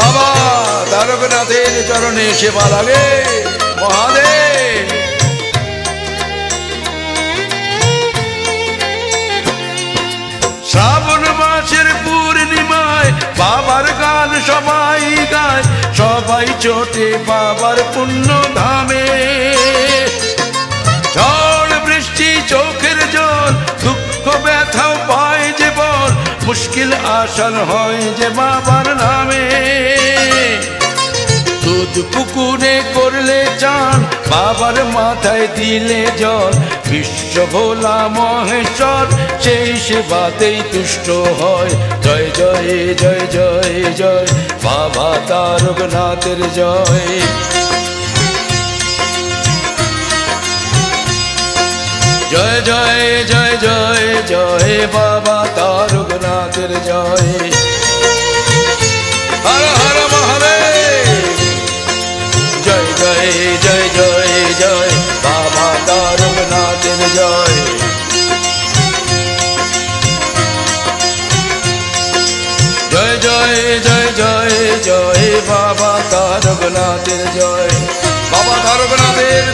বাবা তারকনাথের চরণে সেবা লাগে মহাদেব। শ্রাবণ মাসের পূর্ণিমায় বাবার গান সবাই গায়, সবাই চোটে বাবার পুণ্য ধামে। ঝড় বৃষ্টি চোখের জল দুঃখ ব্যথাও পায় যে বল, মুশকিল আসান হয় যে বাবার নামে। দুধ পুকুরে করলে চান বাবার মাথায় দিলে জল, বিশ্ব ভোলা মহেশ্বর সেই সেবাতেই তুষ্ট হয়। জয় জয় জয় জয় জয় বাবা তারকনাথের জয়। জয় জয় জয় জয় জয় বাবা তারকনাথের জয়। হর হর মহাদেব। জয় জয় জয় জয় জয় বাবা তারকনাথের জয়। জয় জয় জয় জয় জয় বাবা তারকনাথের জয়। বাবা তারকনাথের